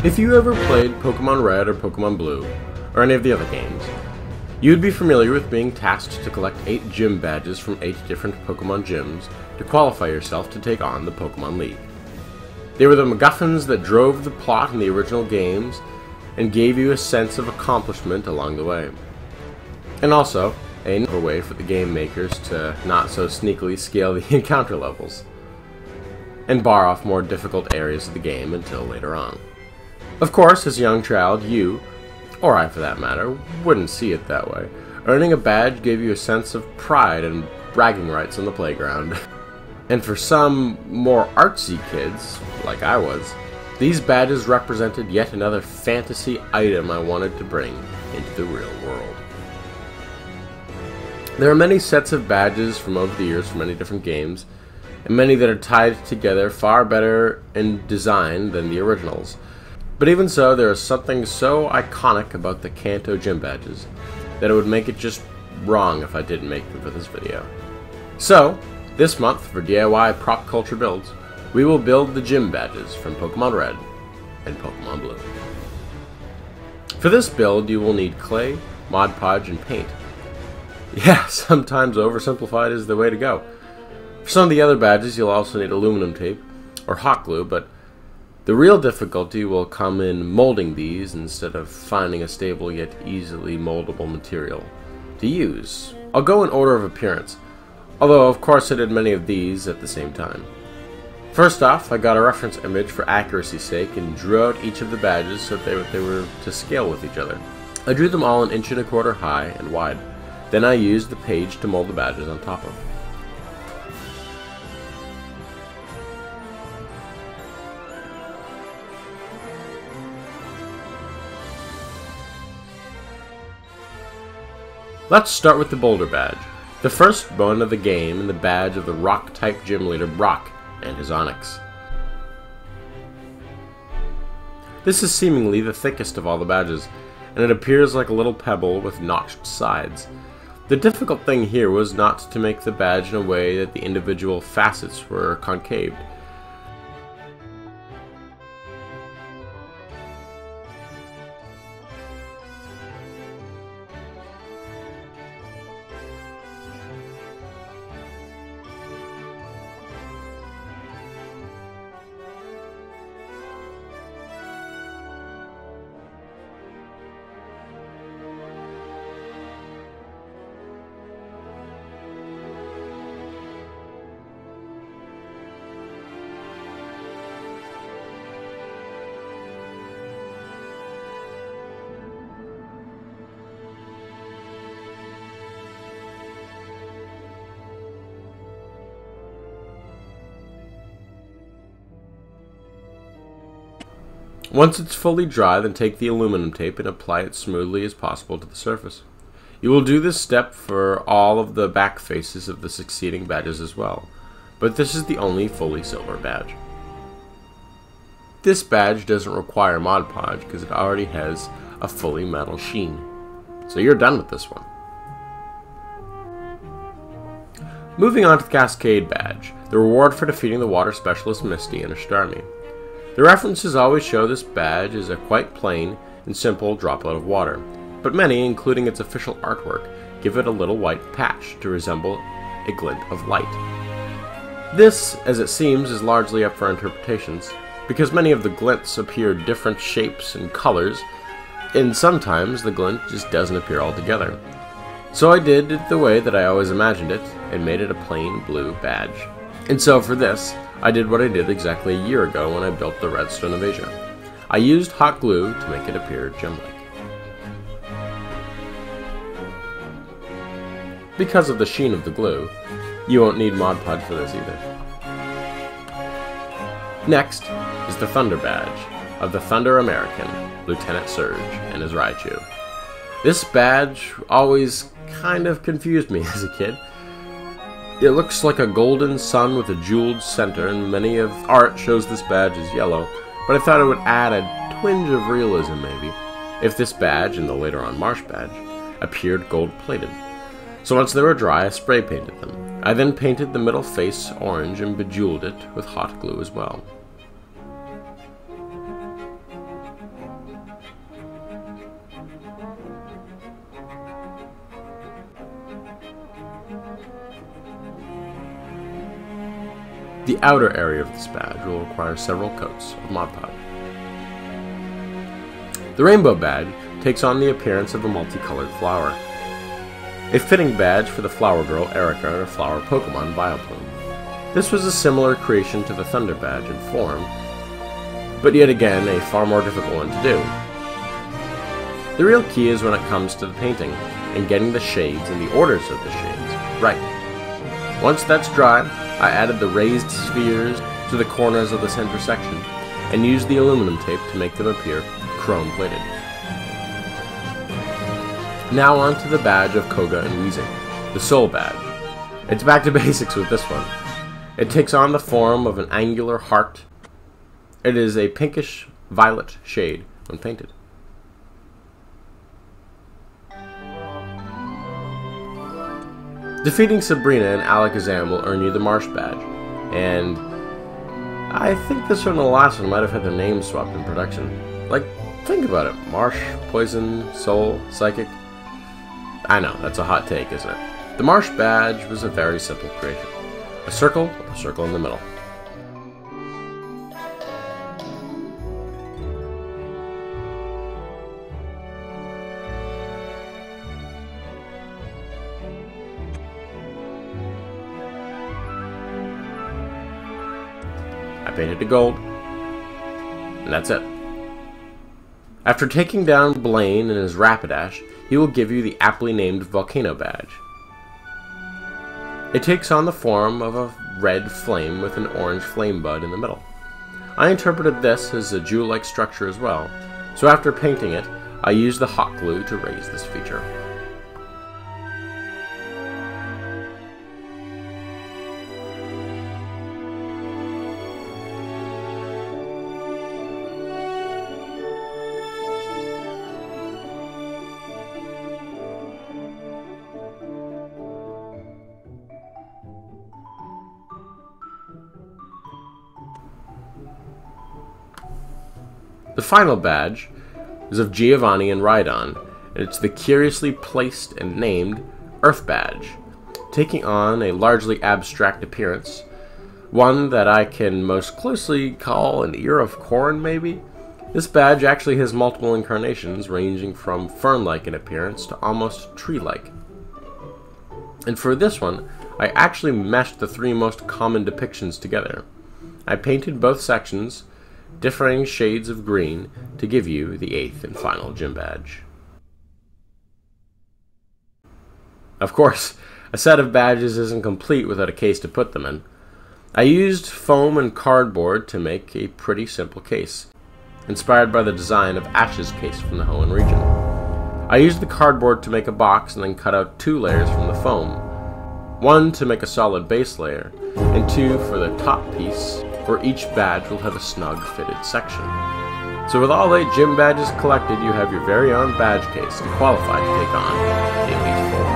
If you ever played Pokemon Red or Pokemon Blue, or any of the other games, you'd be familiar with being tasked to collect 8 gym badges from 8 different Pokemon gyms to qualify yourself to take on the Pokemon League. They were the MacGuffins that drove the plot in the original games and gave you a sense of accomplishment along the way. And also, another way for the game makers to not so sneakily scale the encounter levels and bar off more difficult areas of the game until later on. Of course, as a young child, you, or I for that matter, wouldn't see it that way. Earning a badge gave you a sense of pride and bragging rights on the playground. And for some more artsy kids, like I was, these badges represented yet another fantasy item I wanted to bring into the real world. There are many sets of badges from over the years from many different games, and many that are tied together far better in design than the originals. But even so, there is something so iconic about the Kanto gym badges that it would make it just wrong if I didn't make them for this video. So, this month for DIY Prop Culture Builds, we will build the gym badges from Pokemon Red and Pokemon Blue. For this build, you will need clay, Mod Podge, and paint. Yeah, sometimes oversimplified is the way to go. For some of the other badges, you'll also need aluminum tape or hot glue, but the real difficulty will come in molding these instead of finding a stable yet easily moldable material to use. I'll go in order of appearance, although of course I did many of these at the same time. First off, I got a reference image for accuracy's sake and drew out each of the badges so that they were to scale with each other. I drew them all 1.25 inches high and wide. Then I used the page to mold the badges on top of. Let's start with the Boulder Badge, the first one of the game and the badge of the Rock-type gym leader Brock and his Onix. This is seemingly the thickest of all the badges, and it appears like a little pebble with notched sides. The difficult thing here was not to make the badge in a way that the individual facets were concaved. Once it's fully dry, then take the aluminum tape and apply it smoothly as possible to the surface. You will do this step for all of the back faces of the succeeding badges as well, but this is the only fully silver badge. This badge doesn't require Mod Podge because it already has a fully metal sheen, so you're done with this one. Moving on to the Cascade Badge, the reward for defeating the water specialist Misty and her Starmie. The references always show this badge as a quite plain and simple droplet of water, but many, including its official artwork, give it a little white patch to resemble a glint of light. This, as it seems, is largely up for interpretations, because many of the glints appear different shapes and colors, and sometimes the glint just doesn't appear altogether. So I did it the way that I always imagined it, and made it a plain blue badge. And so for this, I did what I did exactly a year ago when I built the Redstone of Asia. I used hot glue to make it appear gem-like. Because of the sheen of the glue, you won't need Mod Podge for this either. Next is the Thunder Badge of the Thunder American, Lieutenant Surge, and his Raichu. This badge always kind of confused me as a kid. It looks like a golden sun with a jeweled center, and many of art shows this badge as yellow, but I thought it would add a twinge of realism maybe if this badge, and the later on Marsh Badge, appeared gold-plated. So once they were dry, I spray painted them. I then painted the middle face orange and bejeweled it with hot glue as well. The outer area of this badge will require several coats of Mod Podge. The Rainbow Badge takes on the appearance of a multicolored flower. A fitting badge for the Flower Girl Erica and her flower Pokemon Vileplume. This was a similar creation to the Thunder Badge in form, but yet again a far more difficult one to do. The real key is when it comes to the painting, and getting the shades and the orders of the shades right. Once that's dry, I added the raised spheres to the corners of the center section, and used the aluminum tape to make them appear chrome-plated. Now on to the badge of Koga and Weezing, the Soul Badge. It's back to basics with this one. It takes on the form of an angular heart. It is a pinkish violet shade when painted. Defeating Sabrina and Alakazam will earn you the Marsh Badge, and I think this one and the last one might have had their names swapped in production. Like, think about it. Marsh, Poison, Soul, Psychic. I know, that's a hot take, isn't it? The Marsh Badge was a very simple creation. A circle with a circle in the middle. I painted it gold, and that's it. After taking down Blaine and his Rapidash, he will give you the aptly named Volcano Badge. It takes on the form of a red flame with an orange flame bud in the middle. I interpreted this as a jewel-like structure as well, so after painting it, I used the hot glue to raise this feature. The final badge is of Giovanni and Rhydon, and it's the curiously placed and named Earth Badge, taking on a largely abstract appearance, one that I can most closely call an ear of corn, maybe? This badge actually has multiple incarnations, ranging from fern-like in appearance to almost tree-like. And for this one, I actually meshed the three most common depictions together. I painted both sections differing shades of green to give you the 8th and final gym badge. Of course, a set of badges isn't complete without a case to put them in. I used foam and cardboard to make a pretty simple case, inspired by the design of Ash's case from the Hoenn region. I used the cardboard to make a box and then cut out 2 layers from the foam, one to make a solid base layer, and 2 for the top piece, where each badge will have a snug fitted section. So with all 8 gym badges collected, you have your very own badge case and qualify to take on the Elite Four.